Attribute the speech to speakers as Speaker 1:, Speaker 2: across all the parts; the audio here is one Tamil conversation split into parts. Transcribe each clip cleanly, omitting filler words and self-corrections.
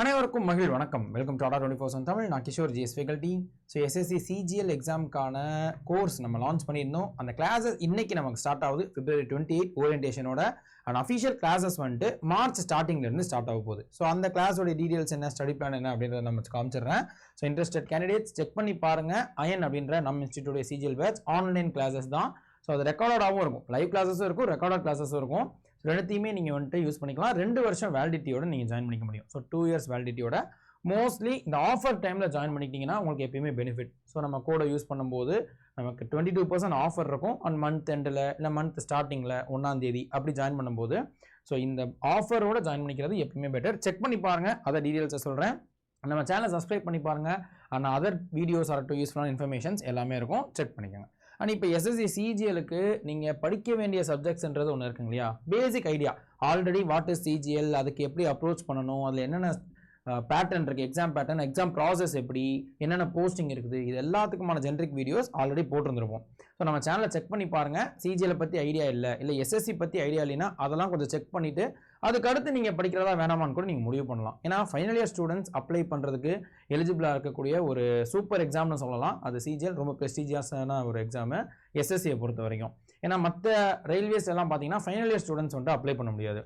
Speaker 1: அனைவருக்கும் மகிழ் வணக்கம். Welcome to Tata 24/7 Tamil. நான் Kishore GS faculty. So SSC CGL எக்ஸாமுக்கான கோர்ஸ் நம்ம லான்ச் பண்ணியிருந்தோம். அந்த கிளாஸஸ் இன்னைக்கு நமக்கு ஸ்டார்ட் ஆகுது. February 28 ஓரியன்டேஷனோட அண்ட் அஃபிஷியல் கிளாஸஸ் வந்துட்டு மார்ச் ஸ்டார்டிங்லேருந்து ஸ்டார்ட் ஆக போகுது. ஸோ அந்த கிளாஸோட டீடைல்ஸ் என்ன, ஸ்டடி பிளான் என்ன அப்படின்றத நம்ம காமிச்சிடுறேன். ஸோ இன்ட்ரெஸ்டட் கேண்டிடேட்ஸ் செக் பண்ணி பாருங்க. அயன் அப்படின்ற நம்ம institute CGL batch online classes தான். ஸோ அது ரெக்கார்டாகவும் இருக்கும், லைவ் கிளாஸஸும் இருக்கும், ரெக்கார்டட் கிளாஸஸும் இருக்கும். ரெண்டுத்தையுமே நீங்கள் வந்துட்டு யூஸ் பண்ணிக்கலாம். 2 வருஷம் வேலிடிட்டியோட நீங்கள் ஜாயின் பண்ணிக்க முடியும். ஸோ 2 இயர்ஸ் வேலிடிட்டியோட மோஸ்ட்லி இந்த ஆஃபர் டைமில் ஜாயின் பண்ணிக்கிட்டீங்கன்னா உங்களுக்கு எப்பயுமே பெனிஃபிட். ஸோ நம்ம கோடை யூஸ் பண்ணும்போது நமக்கு 22% ஆஃபர் இருக்கும். அண்ட் மந்த் எண்டில் இல்லை மந்த் ஸ்டார்டிங்கில் 1ஆம் தேதி அப்படி ஜாயின் பண்ணும்போது ஸோ இந்த ஆஃபரோட ஜாயின் பண்ணிக்கிறது எப்பயுமே பெட்டர். செக் பண்ணி பாருங்கள், அதை டீட்டெயில்ஸை சொல்கிறேன். நம்ம சேனலை சப்ஸ்கிரைப் பண்ணி பாருங்கள். அண்ட் அதர் வீடியோஸ் ஆர் யூஸ்ஃபுல்லான இன்ஃபர்மேஷன்ஸ் எல்லாமே இருக்கும், செக் பண்ணிக்கோங்க. அண்ட் இப்போ எஸ்எஸ்சி சிஜிஎலுக்கு நீங்கள் படிக்க வேண்டிய சப்ஜெக்ட்ஸ்ன்றது ஒன்று இருக்குங்க இல்லையா, basic idea. Already what is CGL, அதுக்கு எப்படி அப்ரோச் பண்ணணும், அதில் என்னென்ன பேட்டர்ன் இருக்குது, எக்ஸாம் பேட்டர்ன், எக்ஸாம் ப்ராசஸ் எப்படி, என்னென்ன போஸ்டிங் இருக்குது, இது எல்லாத்துக்குமான ஜென்ரிக் வீடியோஸ் ஆல்ரெடி போட்டிருந்துருப்போம். ஸோ நம்ம சேனலை செக் பண்ணி பாருங்கள். சிஜிஎலை பற்றி ஐடியா இல்லை எஸ்எஸ்சி பற்றி ஐடியா இல்லைன்னா அதெல்லாம் கொஞ்சம் செக் பண்ணிவிட்டு அதுக்கடுத்து நீங்கள் படிக்கிறதா வேணாமான்னு கூட நீங்கள் முடிவு பண்ணலாம். ஏன்னா ஃபைனல் இயர் ஸ்டூடெண்ட்ஸ் அப்ளை பண்ணுறதுக்கு எலிஜிபிளாக இருக்கக்கூடிய ஒரு சூப்பர் எக்ஸாம்னு சொல்லலாம். அது சிஜிஎல் ரொம்ப ப்ரெஸ்டீஜியஸான ஒரு எக்ஸாமு எஸ்எஸ்சியை பொறுத்த வரைக்கும். ஏன்னா மற்ற ரயில்வேஸ் எல்லாம் பார்த்தீங்கன்னா ஃபைனல் இயர் ஸ்டூடெண்ட்ஸ் வந்துட்டு அப்ளை பண்ண முடியாது.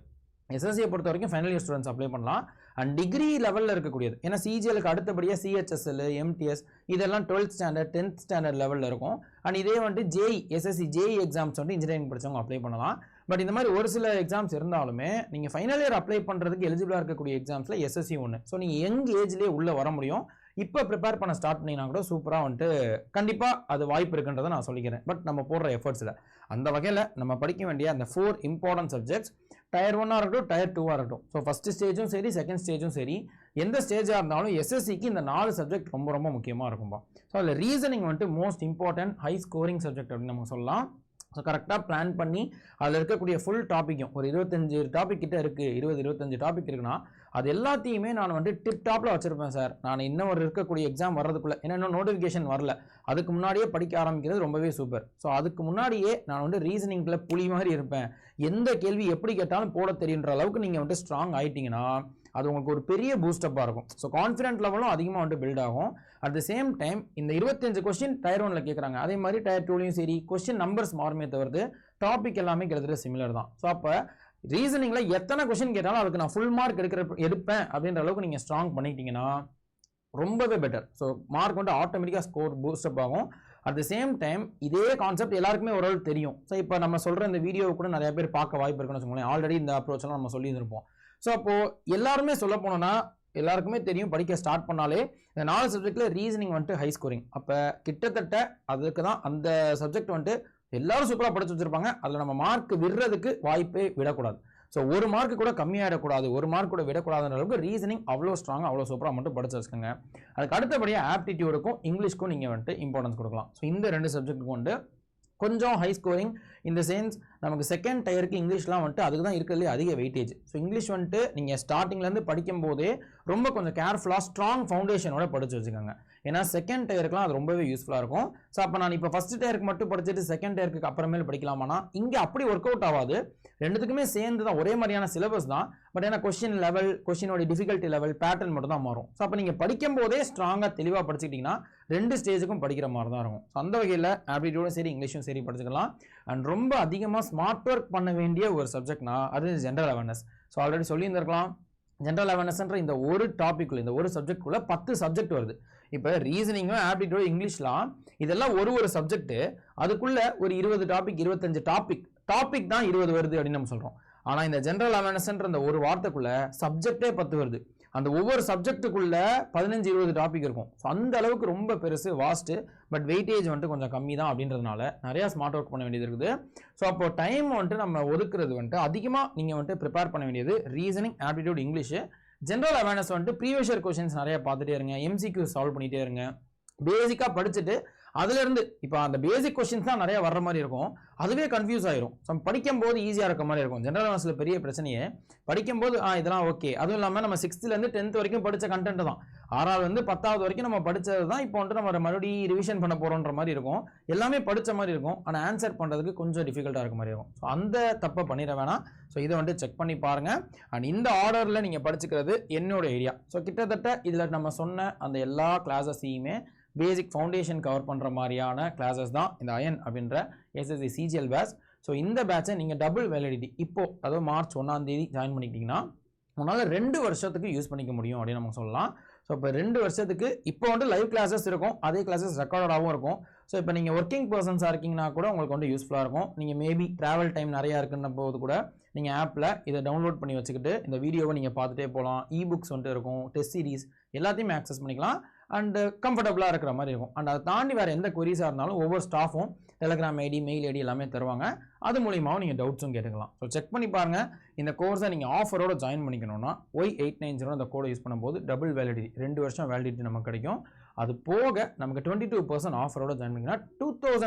Speaker 1: எஸ்எஸ்சியை பொறுத்த வரைக்கும் ஃபைனல் இயர் ஸ்டூடெண்ட்ஸ் அப்ளை பண்ணலாம். அண்ட் டிகிரி லெவலில் இருக்கக்கூடியது, ஏன்னா சிஜிஎலுக்கு அடுத்தபடியாக சிஹெச்எஸ்எல், எம்டிஎஸ் இதெல்லாம் 12th ஸ்டாண்டர்ட் 10th ஸ்டாண்டர்ட் லெவலில் இருக்கும். அண்ட் இதே வந்துட்டு ஜேஇ, எஸ்எஸ்சி ஜேஇ எக்ஸாம்ஸ் வந்துட்டு இன்ஜினியரிங் படித்தவங்க அப்ளை பண்ணலாம். பட் இந்த மாதிரி ஒரு சில எக்ஸாம்ஸ் இருந்தாலுமே நீங்கள் ஃபைனல் இயர் அப்ளை பண்ணுறதுக்கு எலிஜிபிளாக இருக்கக்கூடிய எக்ஸாம்ஸில் எஸ்எஸ்சி ஒன்று. ஸோ நீங்கள் யங் ஏஜ்லேயே உள்ளே வர முடியும். இப்போ ப்ரிப்பேர் பண்ண ஸ்டார்ட் பண்ணிங்கன்னா கூட சூப்பராக வந்துட்டு கண்டிப்பாக அது வாய்ப்பு இருக்குன்றதை நான் சொல்லிக்கிறேன். பட் நம்ம போடுற எஃபர்ட்ஸில் அந்த வகையில் நம்ம படிக்க வேண்டிய அந்த 4 இம்பார்ட்டன்ட் சப்ஜெக்ட்ஸ் டயர் 1 இருக்கட்டும், டயர் 2 இருக்கட்டும். ஸோ ஃபஸ்ட்டு ஸ்டேஜும் சரி, செகண்ட் ஸ்டேஜும் சரி, எந்த ஸ்டேஜாக இருந்தாலும் எஸ்எஸ்சிக்கு இந்த 4 சப்ஜெக்ட் ரொம்ப ரொம்ப முக்கியமாக இருக்கும்பா. ஸோ அதில் ரீசனிங் வந்துட்டு most important high scoring subject அப்படின்னு நம்ம சொல்லலாம். ஸோ கரெக்டாக பிளான் பண்ணி அதில் இருக்கக்கூடிய ஃபுல் டாப்பிக்கும் ஒரு 25 டாபிக் கிட்ட இருக்குது, 20-25 டாபிக் இருக்குன்னா அது எல்லாத்தையுமே நான் வந்துட்டு டிப் டாப்பில் வச்சுருப்பேன் சார். நான் இன்னும் ஒரு இருக்கக்கூடிய எக்ஸாம் வர்றதுக்குள்ளே, ஏன்னா இன்னும் நோட்டிஃபிகேஷன் வரல, அதுக்கு முன்னாடியே படிக்க ஆரம்பிக்கிறது ரொம்பவே சூப்பர். ஸோ அதுக்கு முன்னாடியே நான் வந்து ரீசனிங்கில் புலி மாதிரி இருப்பேன். எந்த கேள்வி எப்படி கேட்டாலும் போட தெரியுன்ற அளவுக்கு நீங்கள் வந்துட்டு ஸ்ட்ராங் ஆகிட்டீங்கன்னா அது உங்களுக்கு ஒரு பெரிய பூஸ்டப்பாக இருக்கும். ஸோ கான்ஃபிடென்ட் லெவலும் அதிகமாக வந்துட்டு பில்ட் ஆகும். அட் த சேம் டைம் இந்த 25 கொஸ்டின் டயர் 1ல கேட்குறாங்க, அதே மாதிரி டயர் 2லையும் சரி கொஸ்டின் நம்பர்ஸ் மாறுமே தவிர்த்து டாபிக் எல்லாமே கிட்டத்தட்ட சிமிலர் தான். ஸோ அப்போ ரீசனிங்கில் எத்தனை கொஸ்டின் கேட்டாலும் அதுக்கு நான் ஃபுல் மார்க் எடுப்பேன் அப்படின்ற அளவுக்கு நீங்கள் ஸ்ட்ராங் பண்ணிக்கிட்டீங்கன்னா ரொம்பவே பெட்டர். ஸோ மார்க் வந்து ஆட்டோமேட்டிக்காக ஸ்கோர் பூஸ்டப் ஆகும். அட் த சேம் டைம் இதே கான்செப்ட் எல்லாருக்குமே ஓரளவு தெரியும். ஸோ இப்போ நம்ம சொல்கிற இந்த வீடியோவை கூட நிறைய பேர் பார்க்க வாய்ப்பு இருக்குன்னு வச்சுக்கோங்களேன். ஆல்ரெடி இந்த அப்ரோச்செல்லாம் நம்ம சொல்லியிருப்போம். ஸோ அப்போது எல்லாருமே சொல்ல போனோன்னா எல்லாருக்குமே தெரியும், படிக்க ஸ்டார்ட் பண்ணாலே இந்த 4 சப்ஜெக்டில் ரீசனிங் வந்துட்டு ஹை ஸ்கோரிங். அப்போ கிட்டத்தட்ட அதுக்கு தான் அந்த சப்ஜெக்ட் வந்துட்டு எல்லாரும் சூப்பராக படிச்சு வச்சுருப்பாங்க. அதில் நம்ம மார்க் விடுறதுக்கு வாய்ப்பே விடக்கூடாது. ஸோ ஒரு மார்க்கு கூட கம்மியாகிடக்கூடாது, ஒரு மார்க் கூட விடக்கூடாதுன்ற அளவுக்கு ரீசனிங் அவ்வளோ ஸ்ட்ராங்காக அவ்வளோ சூப்பராக மட்டும் படிச்சு வச்சுக்கோங்க. அதுக்கு அடுத்தபடியாக ஆப்டிடியூடுக்கும் இங்கிலீஷ்க்கும் நீங்கள் வந்துட்டு இம்பார்ட்டன்ஸ் கொடுக்கலாம். ஸோ இந்த 2 சப்ஜெக்ட்டுக்கும் வந்து கொஞ்சம் ஹை ஸ்கோரிங் இந்த சென்ஸ். நமக்கு செகண்ட் டயருக்கு இங்கிலீஷ்லாம் வந்துட்டு அதுக்கு தான் இருக்கிறதுலே அதிக வெயிட்டேஜ். ஸோ இங்கிலீஷ் வந்துட்டு நீங்கள் ஸ்டார்டிங்லேருந்து படிக்கும் போதே ரொம்ப கொஞ்சம் கேர்ஃபுல்லாக ஸ்ட்ராங் ஃபவுண்டேஷனோட படிச்சு வச்சுக்கோங்க. ஏன்னா செகண்ட் டயருக்குலாம் அது ரொம்பவே யூஸ்ஃபுல்லாக இருக்கும். ஸோ அப்போ நான் இப்போ ஃபஸ்ட் டயருக்கு மட்டும் படிச்சுட்டு செகண்ட் டயருக்கு அப்புறமேல் படிக்கலாமானா இங்கே அப்படி ஒர்க் அவுட் ஆகாது. ரெண்டுத்துக்குமே சேர்ந்து தான் ஒரே மாதிரியான சிலபஸ் தான். பட் ஏன்னா கொஸ்டின் லெவல், கொஸ்டினோட டிஃபிகல்ட்டி லெவல், பேட்டர்ன் மட்டும் தான் மாறும். ஸோ அப்போ நீங்கள் படிக்கும் போதே ஸ்ட்ராங்காக தெளிவாக படிச்சுக்கிட்டிங்கன்னா 2 ஸ்டேஜுக்கும் படிக்கிற மாதிரி தான் இருக்கும். ஸோ அந்த வகையில் ஆப்டிடியூடும் சரி இங்கிலீஷும் சரி படிச்சுக்கலாம். அண்ட் ரொம்ப அதிகமாக ஸ்மார்ட் ஒர்க் பண்ண வேண்டிய ஒரு சப்ஜெக்ட்னா அது ஜென்ரல் அவேர்னஸ். ஸோ ஆல்ரெடி சொல்லியிருந்திருக்கலாம், ஜென்ரல் அவேர்னஸ்ன்ற இந்த ஒரு டாபிக்குள்ள, இந்த ஒரு சப்ஜெக்டுக்குள்ள 10 சப்ஜெக்ட் வருது. இப்போ ரீசனிங்கும் ஆப்டிடியூடும் இங்கிலீஷ்லாம் இதெல்லாம் ஒரு சப்ஜெக்ட், அதுக்குள்ள ஒரு 20 டாபிக் 25 டாபிக் தான் 20 வருது அப்படின்னு நம்ம சொல்கிறோம். ஆனால் இந்த ஜென்ரல் அவேர்னஸ்ன்ற இந்த ஒரு வார்த்தைக்குள்ள சப்ஜெக்டே 10 வருது. அந்த ஒவ்வொரு சப்ஜெக்ட்டுக்குள்ள 15-20 டாபிக் இருக்கும். ஸோ அந்த அளவுக்கு ரொம்ப பெருசு, வாஸ்ட்டு. பட் வெயிட்டேஜ் வந்துட்டு கொஞ்சம் கம்மி தான் அப்படின்றதுனால நிறையா ஸ்மார்ட் ஒர்க் பண்ண வேண்டியது இருக்குது. ஸோ அப்போ டைம் வந்துட்டு நம்ம ஒதுக்குறது வந்துட்டு அதிகமாக நீங்கள் வந்துட்டு ப்ரிப்பேர் பண்ண வேண்டியது reasoning, aptitude, English. General awareness வந்துட்டு ப்ரீவியஸ் இயர் கொஸ்டின்ஸ் நிறைய பார்த்துட்டே இருங்க, எம்சிக்யூ சால்வ் பண்ணிகிட்டே இருங்க. பேசிக்காக படிச்சுட்டு அதுலேருந்து இப்போ அந்த பேசிக் கொஸ்டின்ஸ் தான் நிறைய வர்ற மாதிரி இருக்கும், அதுவே கன்ஃபியூஸ் ஆயிரும். ஸோ படிக்கும்போது ஈஸியாக இருக்க மாதிரி இருக்கும். ஜென்ரல் அவேர்னஸில் பெரிய பிரச்சனையே படிக்கும்போது இதெல்லாம் ஓகே. அதுவும் இல்லாமல் நம்ம 6th to 10th வரைக்கும் படித்த கண்டென்ட் தான். 6வது வந்து 10வது வரைக்கும் நம்ம படிச்சது தான் இப்போ வந்து நம்ம மறுபடியும் ரிவிஷன் பண்ண போகிறோன்ற மாதிரி இருக்கும். எல்லாமே படித்த மாதிரி இருக்கும், ஆனால் ஆன்சர் பண்ணுறதுக்கு கொஞ்சம் டிஃபிகல்ட்டாக இருக்க மாதிரி இருக்கும். ஸோ அந்த தப்பை பண்ணிட வேணாம். ஸோ இதை வந்து செக் பண்ணி பாருங்கள். அண்ட் இந்த ஆர்டரில் நீங்கள் படிச்சுக்கிறது என்னோட ஐடியா. ஸோ கிட்டத்தட்ட இதில் நம்ம சொன்ன அந்த எல்லா கிளாஸஸையுமே பேசிக் ஃபவுண்டேஷன் கவர் பண்ணுற மாதிரியான கிளாஸஸ் தான் இந்த அயன் அப்படின்ற எஸ்எஸ்சி சிஜிஎல் பேட்ச். ஸோ இந்த பேட்சை நீங்கள் டபுள் வேலிடிட்டி இப்போது, அதாவது மார்ச் 1ஆம் தேதி ஜாயின் பண்ணிக்கிட்டிங்கன்னா உங்களால் 2 வருஷத்துக்கு யூஸ் பண்ணிக்க முடியும் அப்படின்னு நம்ம சொல்லலாம். ஸோ இப்போ 2 வருஷத்துக்கு இப்போ வந்து லைவ் கிளாஸஸ் இருக்கும், அதே கிளாஸஸ் ரெக்கார்டடாகவும் இருக்கும். ஸோ இப்போ நீங்கள் ஒர்க்கிங் பர்சன்ஸாக இருக்கீங்கன்னா கூட உங்களுக்கு வந்து யூஸ்ஃபுல்லாக இருக்கும். நீங்கள் மேபி ட்ராவல் டைம் நிறையா இருக்குன்ன போது கூட நீங்கள் ஆப்பில் இதை டவுன்லோட் பண்ணி வச்சுக்கிட்டு இந்த வீடியோவை நீங்கள் பார்த்துட்டே போகலாம். இபுக்ஸ் வந்துட்டு இருக்கும், டெஸ்ட் சீரிஸ் எல்லாத்தையுமே ஆக்சஸ் பண்ணிக்கலாம். அண்ட் கம்ஃபர்டபுளாக இருக்கிற மாதிரி இருக்கும். அண்ட் அதை தாண்டி வேறு எந்த கொரிஸாக இருந்தாலும் ஒவ்வொரு ஸ்டாஃபும் டெலிகிராம் ஐடி, மெயில் ஐடி எல்லாமே தருவாங்க. அது மூலியமாகவும் நீங்கள் டவுட்ஸும் கேட்டுக்கலாம். ஸோ செக் பண்ணி பாருங்கள். இந்த கோர்ஸை நீங்கள் ஆஃபரோட ஜாயின் பண்ணிக்கணும்னா Y890 அந்த கோடை யூஸ் பண்ணும்போது டபுள் வேலிடிட்டி 2 வருஷம் வேலிடிட்டி நமக்கு கிடைக்கும். அது போக நமக்கு 22% ஆஃபரோட ஜாயின் பண்ணிங்கன்னா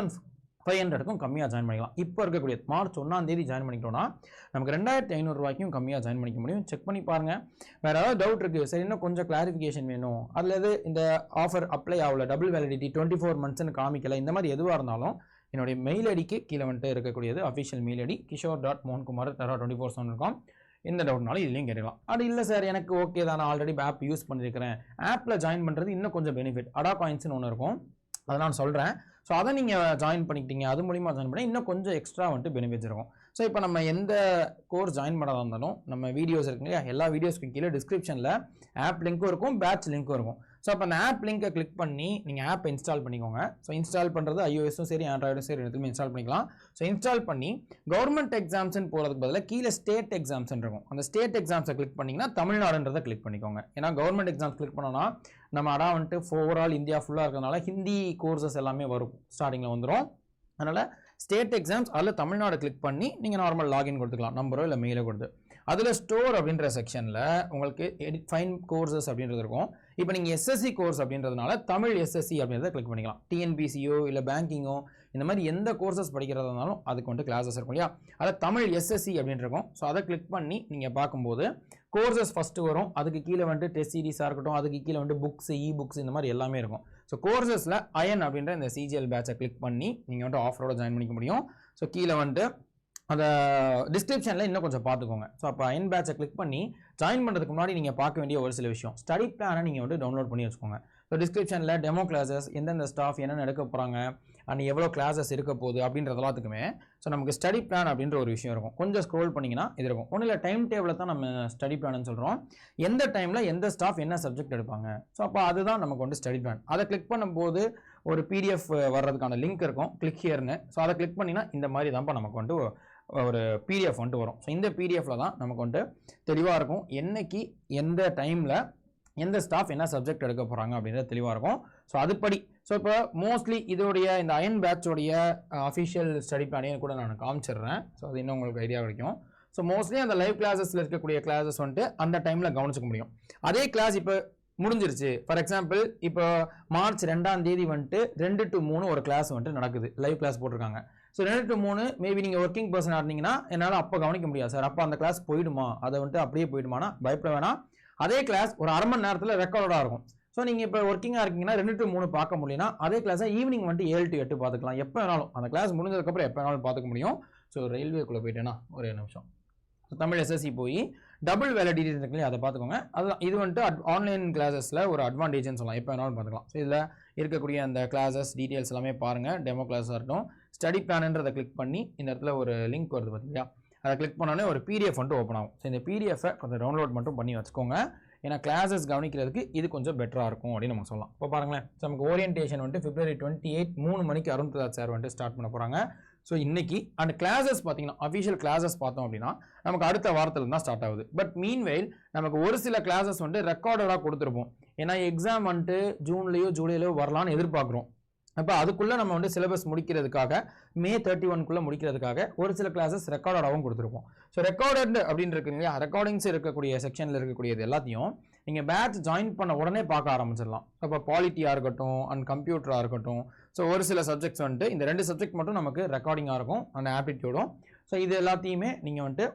Speaker 1: 2500க்கும் கம்மியாக ஜாயின் பண்ணிக்கலாம். இப்போ இருக்கக்கூடிய மார்ச் 1ஆம் தேதி ஜாயின் பண்ணிக்கிட்டோம்னா நமக்கு 2500 ரூபாய்க்கும் கம்மியாக ஜாயின் பண்ணிக்க முடியும். செக் பண்ணி பாருங்கள். வேறு ஏதாவது டவுட் இருக்குது, சரி இன்னும் கொஞ்சம் கிளாரிஃபிகேஷன் வேணும், அதில் இந்த ஆஃபர் அப்ளை ஆகல, டபுள் வேலிடிட்டி 24 மந்த்ஸ்னு காமிக்கல, இந்த மாதிரி எதுவாக இருந்தாலும் என்னுடைய மெயில் ஐடிக்கு கீழே வந்துட்டு இருக்கக்கூடியது அஃபிஷியல் மெயில் ஐடி kishore.mohankumar@24/7.com. இந்த டவுட்னாலும் இதுலையும் கேட்கலாம். அது இல்லை சார் எனக்கு ஓகே தான், நான் ஆல்ரெடி ஆப் யூஸ் பண்ணியிருக்கிறேன், ஆப்பில் ஜாயின் பண்ணுறது இன்னும் கொஞ்சம் பெனிஃபிட், அடா காயின்ஸ்னு ஒன்று இருக்கும், அதை நான் சொல்கிறேன். ஸோ அதை நீங்கள் ஜாயின் பண்ணிக்கிட்டீங்க, அது மூலிமா ஜாயின் பண்ணி இன்னும் கொஞ்சம் எக்ஸ்ட்ரா வந்துட்டு பெனிஃபிட்ஸ் இருக்கும். ஸோ இப்போ நம்ம எந்த கோர்ஸ் ஜாயின் பண்ணாத இருந்தாலும் நம்ம வீடியோஸ் இருக்கு இல்லையா, எல்லா வீடியோஸ்க்கு கீழே டிஸ்கிரிப்ஷனில் ஆப் லிங்க்கும் இருக்கும், பேட்ச் லிங்க்கும் இருக்கும். ஸோ அப்போ அந்த ஆப் லிங்கை கிளிக் பண்ணி நீங்கள் ஆப்பை இன்ஸ்டால் பண்ணிக்கோங்க. ஸோ இன்ஸ்டால் பண்ணுறது iOSம் சரி ஆண்ட்ராய்டும் சரி ரெண்டுமே இன்ஸ்டால் பண்ணிக்கலாம். ஸோ இன்ஸ்டால் பண்ணி கவர்மெண்ட் எக்ஸாம்ஸ்ன்னு போகிறதுக்கு பதிலாக கீழே ஸ்டேட் எக்ஸாம்ஸ் இருக்கும், அந்த ஸ்டேட் எக்ஸாம்ஸை கிளிக் பண்ணிங்கன்னா தமிழ்நாடுன்றதை கிளிக் பண்ணிக்கோங்க. ஏன்னா கவர்மெண்ட் எக்ஸாம்ஸ் கிளிக் பண்ணோன்னா நம்ம அடா வந்துட்டு ஓவரால் இந்தியா ஃபுல்லாக இருக்கிறதுனால ஹிந்தி கோர்சஸ் எல்லாமே வரும், ஸ்டார்டிங்கில் வந்துடும். அதனால் ஸ்டேட் எக்ஸாம்ஸ் அதில் தமிழ்நாடு கிளிக் பண்ணி நீங்கள் நார்மல் லாகின் கொடுத்துக்கலாம், நம்பரோ இல்லை மெயிலோ கொடுத்து. அதில் ஸ்டோர் அப்படின்ற செக்ஷனில் உங்களுக்கு ஃபைன் கோர்சஸ் அப்படின்றது இருக்கும். இப்போ நீங்கள் எஸ்எஸ்சி கோர்ஸ் அப்படின்றதுனால தமிழ் எஸ்எஸ்சி அப்படின்றத கிளிக் பண்ணிக்கலாம். டிஎன்பிசியோ இல்லை பேங்கிங்கோ இந்த மாதிரி எந்த கோர்சஸ் படிக்கிறதா இருந்தாலும் அதுக்கு வந்து கிளாஸஸ் இருக்கும் இல்லையா, அதை தமிழ் எஸ்எஸ்சி அப்படின்னு இருக்கும். ஸோ அதை கிளிக் பண்ணி நீங்கள் பார்க்கும்போது கோர்சஸ் ஃபஸ்ட்டு வரும், அதுக்கு கீழே வந்துட்டு டெஸ்ட் சீரிஸாக இருக்கட்டும், அதுக்கு கீழே வந்துட்டு புக்ஸ், புக்ஸ் இந்த மாதிரி எல்லாமே இருக்கும். ஸோ கோர்சஸில் அயன் அப்படின்ற இந்த சிஜிஎல் பேட்சை கிளிக் பண்ணி நீங்கள் வந்துட்டு ஆஃபரோட ஜாயின் பண்ணிக்க முடியும். ஸோ கீழே வந்துட்டு அந்த டிஸ்கிரிப்ஷனில் இன்னும் கொஞ்சம் பார்த்துக்கோங்க. ஸோ அப்போ அயன் பேட்சை கிளிக் பண்ணி ஜாயின் பண்ணுறதுக்கு முன்னாடி நீங்கள் பார்க்க வேண்டிய ஒரு சில விஷயம், ஸ்டடி பிளானை நீங்கள் வந்து டவுன்லோட் பண்ணி வச்சுக்கோங்க. ஸோ டிஸ்கிரிப்ஷனில் டெமோ கிளாஸஸ், எந்தெந்த ஸ்டாஃப் என்னென்ன எடுக்க போகிறாங்க, அண்ட் எவ்வளோ கிளாஸஸ் இருக்க போகுது அப்படின்றது எல்லாத்துக்குமே ஸோ நமக்கு ஸ்டடி பிளான் அப்படின்ற ஒரு விஷயம் இருக்கும். கொஞ்சம் ஸ்க்ரோல் பண்ணிங்கன்னா இது இருக்கும். ஒன்றும் இல்லை, டைம் டேபிளில் தான் நம்ம ஸ்டடி பிளான்னு சொல்கிறோம். எந்த டைமில் எந்த ஸ்டாஃப் என்ன சப்ஜெக்ட் எடுப்பாங்க, ஸோ அப்போ அதுதான் நமக்கு வந்து ஸ்டடி பிளான். அதை கிளிக் பண்ணும்போது ஒரு பிடிஎஃப் வர்றதுக்கான லிங்க் இருக்கும், கிளிக் ஹியர்னு. ஸோ அதை கிளிக் பண்ணிங்கன்னா இந்த மாதிரி தான்ப்பா நமக்கு வந்து ஒரு பிடிஎஃப் வந்துட்டு வரும். ஸோ இந்த பிடிஎஃப்ல தான் நமக்கு வந்துட்டு தெளிவாக இருக்கும், என்னைக்கு எந்த டைமில் எந்த ஸ்டாஃப் என்ன சப்ஜெக்ட் எடுக்க போகிறாங்க அப்படின்றது தெளிவாக இருக்கும். ஸோ அதுபடி ஸோ இப்போ மோஸ்ட்லி இதோடைய இந்த அயன் பேட்சோடைய அஃபிஷியல் ஸ்டடி பிளானையும் கூட நான் காமிச்சிடுறேன். ஸோ அது இன்னும் உங்களுக்கு ஐடியா கிடைக்கும். ஸோ மோஸ்ட்லி அந்த லைவ் கிளாஸஸில் இருக்கக்கூடிய கிளாஸஸ் வந்துட்டு அந்த டைமில் கவனிச்சிக்க முடியும். அதே கிளாஸ் இப்போ முடிஞ்சிருச்சு, ஃபார் எக்ஸாம்பிள் இப்போ மார்ச் 2ஆம் தேதி வந்துட்டு 2 to 3 ஒரு கிளாஸ் வந்துட்டு நடக்குது, லைவ் கிளாஸ் போட்டிருக்காங்க. ஸோ 2 to 3 மேபி நீங்கள் ஒர்க்கிங் பர்சனாக இருந்தீங்கன்னா என்னால் அப்போ கவனிக்க முடியாது சார், அப்போ அந்த கிளாஸ் போயிடுமா, அதை வந்துட்டு அப்படியே போயிடுமானா பயப்பட வேணாம். அதே கிளாஸ் ஒரு அரை மணி நேரத்தில் ரெக்கார்டாக இருக்கும். ஸோ நீங்கள் இப்போ ஒர்க்கிங்காக இருக்கீங்கன்னா 2 to 3 பார்க்க முடியும்னா அதே கிளாஸை ஈவினிங் வந்துட்டு 7 to 8 பார்த்துக்கலாம். எப்போ வேணாலும் அந்த கிளாஸ் முடிஞ்சதுக்கப்புறம் எப்போ வேணாலும் பார்த்துக்க முடியும். ஸோ ரயில்வேக்குள்ளே போயிட்டேன்னா ஒரே நிமிஷம், தமிழ் எஸ்எஸ்சி போய் டபுள் வேலிடிட்டி இருக்குல்லையே அதை பார்த்துக்கோங்க. அதுதான் இது வந்துட்டு ஆன்லைன் கிளாஸஸில் ஒரு அட்வான்டேஜ்னு சொல்லலாம், எப்போ வேணாலும் பார்த்துக்கலாம். ஸோ இதில் இருக்கக்கூடிய அந்த கிளாஸஸ் டீட்டெயில்ஸ் எல்லாமே பாருங்கள், டெமோ கிளாஸாக இருக்கட்டும். ஸ்டடி பிளான்ன்றதை கிளிக் பண்ணி இந்த இடத்துல ஒரு லிங்க் வருது பார்த்தீங்களா, அதை கிளிக் பண்ணோன்னே ஒரு பிடிஎஃப் வந்துட்டு ஓப்பன் ஆகும். ஸோ இந்த பிடிஎஃபை கொஞ்சம் டவுன்லோட் மட்டும் பண்ணி வச்சுக்கோங்க, ஏன்னா கிளாஸஸ் கவனிக்கிறதுக்கு இது கொஞ்சம் பெட்டராக இருக்கும் அப்படின்னு நம்ம சொல்லலாம். இப்போ பாருங்களேன், ஸோ நமக்கு ஓரியன்டேஷன் வந்துட்டு February 28 3 மணிக்கு அருண் பிரசாத் சார் வந்துட்டு ஸ்டார்ட் பண்ண போகிறாங்க. ஸோ இன்னைக்கு அண்ட் கிளாஸஸ் பார்த்தீங்கன்னா அஃபிஷியல் கிளாஸஸ் பார்த்தோம் அப்படின்னா நமக்கு அடுத்த வாரத்தில் தான் ஸ்டார்ட் ஆகுது. பட் மீன்வெயில் நமக்கு ஒரு சில கிளாஸஸ் வந்துட்டு ரெக்கார்டடாக கொடுத்துருப்போம், ஏன்னா எக்ஸாம் வந்துட்டு ஜூன்லேயோ ஜூலையிலோ வரலான்னு எதிர்பார்க்குறோம். அப்போ அதுக்குள்ளே நம்ம வந்து சிலபஸ் முடிக்கிறதுக்காக May 31 முடிக்கிறதுக்காக ஒரு சில கிளாஸஸ் ரெக்கார்டாகவும் கொடுத்துருப்போம். ஸோ ரெக்கார்டட் அப்படின்னு இருக்கு இல்லையா, ரெக்கார்டிங்ஸ் இருக்கக்கூடிய செக்ஷனில் இருக்கக்கூடியது எல்லாத்தையும் நீங்கள் பேட்ச் ஜாயின் பண்ண உடனே பார்க்க ஆரம்பிச்சிடலாம். அப்போ பாலிட்டியாக இருக்கட்டும் அண்ட் கம்ப்யூட்டராக இருக்கட்டும், ஸோ ஒரு சில சப்ஜெக்ட்ஸ் வந்துட்டு இந்த 2 சப்ஜெக்ட் மட்டும் நமக்கு ரெக்கார்டிங்காக இருக்கும், அந்த ஆப்டிடியூடும். ஸோ இது எல்லாத்தையுமே நீங்கள் வந்துட்டு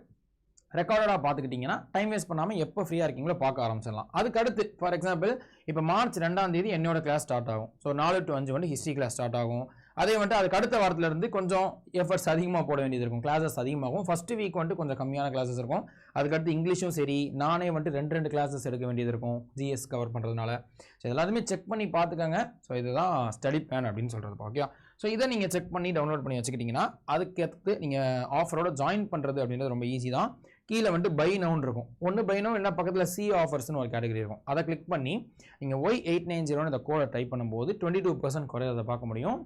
Speaker 1: ரெக்கார்டடாக பார்த்துக்கிட்டிங்கன்னா டைம் வேஸ்ட் பண்ணாமல் எப்போ ஃப்ரீயாக இருக்கீங்களோ பார்க்க ஆரம்பிச்சிடலாம். அதுக்கு அடுத்து ஃபார் எக்ஸாம்பிள் இப்போ மார்ச் 2ஆம் தேதி என்னோட கிளாஸ் ஸ்டார்ட் ஆகும். ஸோ 4 to 5 வந்து ஹிஸ்ட்ரி கிளாஸ் ஸ்டார்ட் ஆகும். அதே வந்துட்டு அதுக்கு அடுத்த வாரத்துலேருந்து கொஞ்சம் எஃபர்ட்ஸ் அதிகமாக போட வேண்டியது இருக்கும். கிளாஸஸ் அதிகமாகும். ஃபஸ்ட்டு வீக் வந்துட்டு கொஞ்சம் கம்மியான கிளாஸஸ் இருக்கும். அதுக்கடுத்து இங்கிலீஷும் சரி, நானே வந்துட்டு 2 கிளாஸஸ் எடுக்க வேண்டியது இருக்கும் ஜிஎஸ் கவர் பண்ணுறதுனால. ஸோ எல்லாத்தையுமே செக் பண்ணி பார்த்துக்கோங்க. ஸோ இதுதான் ஸ்டடி பிளான் அப்படின்னு சொல்கிறது. ஓகே, ஸோ இதை நீங்கள் செக் பண்ணி டவுன்லோட் பண்ணி வச்சுக்கிட்டிங்கன்னா அதுக்கடுத்து நீங்கள் ஆஃபரோட ஜாயின் பண்ணுறது அப்படின்றது ரொம்ப ஈஸி தான். கீழே வந்துட்டு பை நவுன் இருக்கும். ஒன்று பை நவுன் இல்லை, பக்கத்தில் சி ஆஃபர்ஸ்னு ஒரு கேட்டகரி இருக்கும். அதை கிளிக் பண்ணி நீங்கள் Y890 இந்த கோடை டைப் பண்ணும்போது 22% குறையதை பார்க்க முடியும்.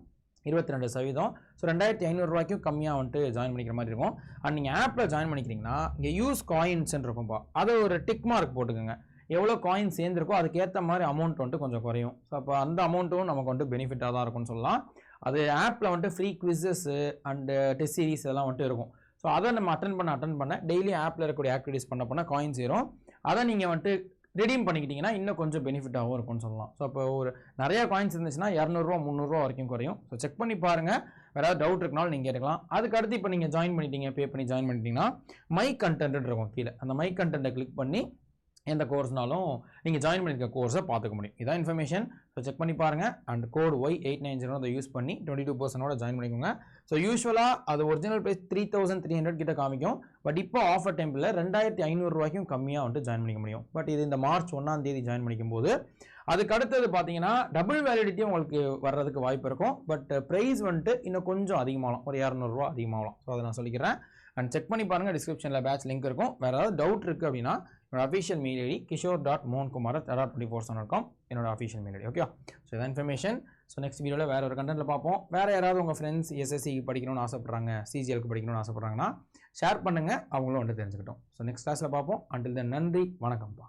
Speaker 1: 22%. ஸோ 2500 ரூபாய்க்கும் கம்மியாக வந்துட்டு ஜாயின் பண்ணிக்கிற மாதிரி இருக்கும். அண்ட் நீங்கள் ஆப்பில் ஜாயின் பண்ணிக்கிறீங்கன்னா இங்கே யூஸ் காயின்ஸ்ன்னு இருக்கும்ப்பா, அதை ஒரு டிக் மார்க் போட்டுக்கோங்க. எவ்வளோ காயின் சேர்ந்துருக்கோ அதுக்கேற்ற மாதிரி அமௌண்ட் வந்துட்டு கொஞ்சம் குறையும். ஸோ அப்போ அந்த அமௌண்ட்டும் நமக்கு வந்துட்டு பெனிஃபிட்டாக தான் இருக்கும்னு சொல்லலாம். அது ஆப்பில் வந்துட்டு free quizzes and test series இதெல்லாம் வந்துட்டு இருக்கும். ஸோ அதை நம்ம அட்டன் பண்ண டெய்லி ஆப்பில் இருக்கக்கூடிய ஆக்டிவிட்டிஸ் பண்ண காயின்ஸ் ஏறும். அதை நீங்கள் வந்துட்டு ரெடீம் பண்ணிக்கிட்டிங்கன்னா இன்னும் கொஞ்சம் பெனிஃபிட்டாகவும் இருக்கும்னு சொல்லலாம். ஸோ இப்போ ஒரு நிறையா காயின்ஸ் இருந்துச்சுன்னா 200 300 வரைக்கும் குறையும். ஸோ செக் பண்ணி பாருங்கள். வேறு ஏதாவது டவுட் இருக்குனாலும் நீங்கள் கேட்கலாம். அதுக்கடுத்து இப்போ நீங்கள் ஜாயின் பண்ணிட்டீங்க, பே பண்ணி ஜாயின் பண்ணிட்டீங்கன்னா மை கண்டென்ட் இருக்கும் கீழே. அந்த மை கண்டென்ட்டை கிளிக் பண்ணி எந்த கோர்ஸ்னாலும் நீங்கள் ஜாயின் பண்ணியிருக்க கோர்ஸை பார்த்துக்க முடியும். இதான் இன்ஃபர்மேஷன். ஸோ செக் பண்ணி பாருங்கள். அண்ட் கோட் Y890 அதை யூஸ் பண்ணி 22% ஜாயின் பண்ணிக்கோங்க. ஸோ யூஸ்வலாக அது ஒரிஜினல் ப்ரைஸ் 3300 கிட்ட காமிக்கும். பட் இப்போ ஆஃபர் டைமில் 2500 ரூபாய்க்கும் கம்மியாக வந்துட்டு ஜாயின் பண்ணிக்க முடியும். பட் இது இந்த மார்ச் 1ஆம் தேதி ஜாயின் பண்ணிக்கும் போது அதுக்கு அடுத்தது பார்த்தீங்கன்னா டபுள் வேலிடிட்டியும் உங்களுக்கு வர்றதுக்கு வாய்ப்பு இருக்கும். பட் ப்ரைஸ் வந்துட்டு இன்னும் கொஞ்சம் அதிகமாகலாம், ஒரு 200 ரூபா அதிகமாகலாம். ஸோ அதை நான் சொல்லிக்கிறேன். அண்ட் செக் பண்ணி பாருங்கள். டிஸ்கிரிப்ஷனில் பேட்ச் லிங்க் இருக்கும். வேறு ஏதாவது டவுட் இருக்குது அப்படின்னா என்னோட அஃபிஷியல் மெயில் ஐடி kishore.mohankumar@24/com என்னோட official mail ID. Okay, so இதான் இன்ஃபர்மேஷன். ஸோ நெக்ஸ்ட் வீடியோவில் வேறு ஒரு கண்டென்ட்டில் பார்ப்போம். வேறு யாராவது உங்கள் ஃப்ரெண்ட்ஸ் எஸ்எஸ்சிக்கு படிக்கணும்னு ஆசைப்பட்றாங்க, சிஜிஎலுக்கு படிக்கணும்னு ஆசைப்பட்றாங்கன்னா ஷேர் பண்ணுங்கள், அவங்களும் வந்து தெரிஞ்சுக்கிட்டோம். ஸோ நெக்ஸ்ட் கிளாஸில் பார்ப்போம். அண்டில் தென் நன்றி, வணக்கம்ப்பா.